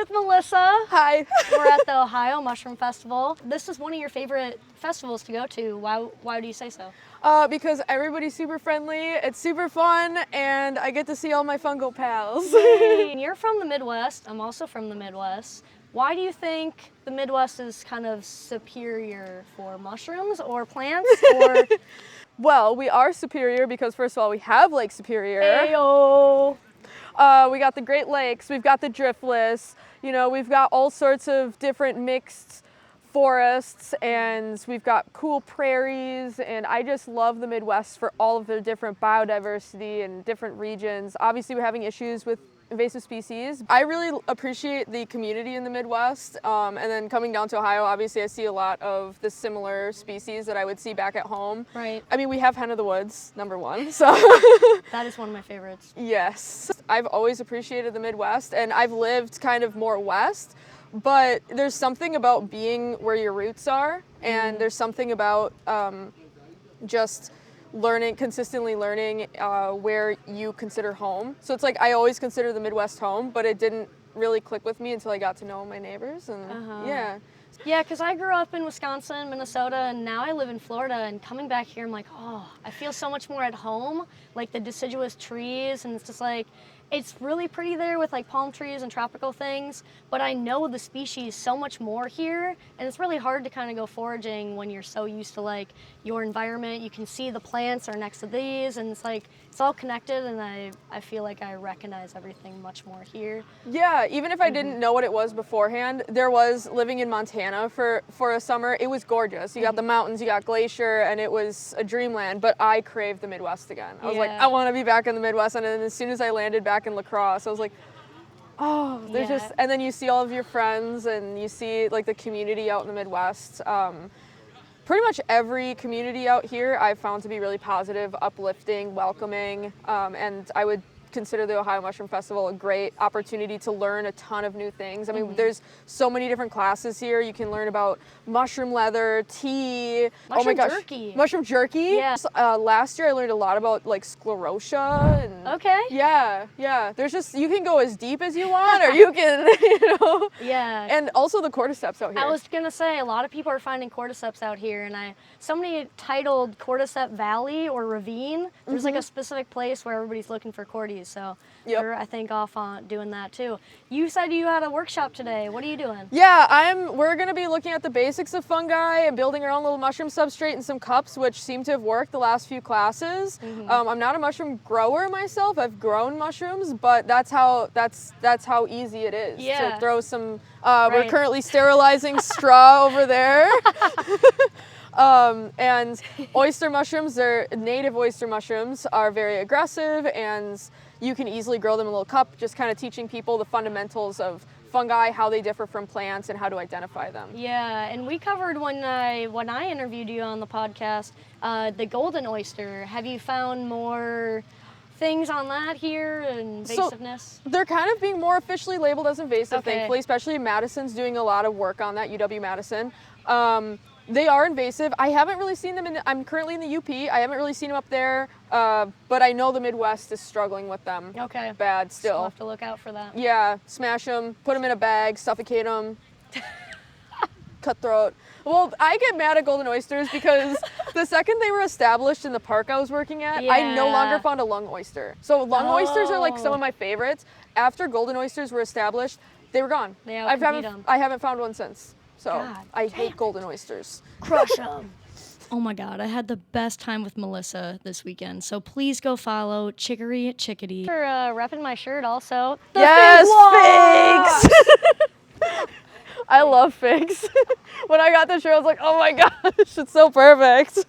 with Melissa. Hi. We're at the Ohio Mushroom Festival. This is one of your favorite festivals to go to. Why do you say so? Because everybody's super friendly, it's super fun, and I get to see all my fungal pals. Yay. You're from the Midwest. I'm also from the Midwest. Why do you think the Midwest is kind of superior for mushrooms or plants? Or Well, we are superior because first of all, we have Lake Superior. Ayo. We got the Great Lakes, we've got the driftless, we've got all sorts of different mixed forests, and we've got cool prairies, and I just love the Midwest for all of their different biodiversity and different regions. Obviously, we're having issues with invasive species. I really appreciate the community in the Midwest, and then coming down to Ohio, obviously I see a lot of the similar species that I would see back at home. Right. I mean, we have hen of the woods, number one, so. That is one of my favorites. Yes. I've always appreciated the Midwest, and I've lived kind of more west, but there's something about being where your roots are, and there's something about just consistently learning where you consider home. So it's like I always consider the Midwest home, but it didn't really click with me until I got to know my neighbors, and yeah. Yeah, because I grew up in Wisconsin, Minnesota, and now I live in Florida, and coming back here, I'm like, oh, I feel so much more at home, like the deciduous trees, and it's just like, it's really pretty there with like palm trees and tropical things, but I know the species so much more here, and it's really hard to kind of go foraging when you're so used to like your environment. You can see the plants are next to these, and it's like, it's all connected, and I feel like I recognize everything much more here. Yeah, even if I didn't know what it was beforehand, there was living in Montana for a summer. It was gorgeous. You got the mountains, you got glacier, and it was a dreamland, but I craved the Midwest again. I was like, I want to be back in the Midwest, and then as soon as I landed back in La Crosse, I was like, oh, there's just, and then you see all of your friends, and you see like the community out in the Midwest. Pretty much every community out here I've found to be really positive, uplifting, welcoming, and I would consider the Ohio Mushroom Festival a great opportunity to learn a ton of new things. I mean, there's so many different classes here. You can learn about mushroom leather, tea, Jerky. Mushroom jerky. Yeah. Last year I learned a lot about like sclerotia and Okay. Yeah. There's just, you can go as deep as you want, or you can, Yeah. And also the cordyceps out here. I was gonna say, a lot of people are finding cordyceps out here, and somebody titled Cordyceps Valley or Ravine. There's like a specific place where everybody's looking for cordyceps. So we're, I think, off on doing that too. You said you had a workshop today. What are you doing? Yeah, we're gonna be looking at the basics of fungi and building our own little mushroom substrate and some cups, which seem to have worked the last few classes. I'm not a mushroom grower myself. I've grown mushrooms, but that's how easy it is to throw some. We're currently sterilizing straw over there. And oyster mushrooms, native oyster mushrooms are very aggressive, and you can easily grow them in a little cup, just kind of teaching people the fundamentals of fungi, how they differ from plants, and how to identify them. Yeah, and we covered when I interviewed you on the podcast, the golden oyster. Have you found more things on that here, invasiveness? So they're kind of being more officially labeled as invasive, thankfully, especially Madison's doing a lot of work on that, UW-Madison. They are invasive. I haven't really seen them I'm currently in the UP. I haven't really seen them up there, but I know the Midwest is struggling with them. Okay. Bad still. We'll have to look out for that. Yeah, smash them, put them in a bag, suffocate them, cutthroat. Well, I get mad at golden oysters because the second they were established in the park I was working at, I no longer found a lung oyster. So lung oysters are like some of my favorites. After golden oysters were established, they were gone. I haven't found one since. So I hate golden oysters. Crush them. Oh my God, I had the best time with Melissa this weekend. So please go follow Chicory at Chickadee. For repping my shirt also. Yes, figs! I love figs. When I got the shirt, I was like, oh my gosh, it's so perfect.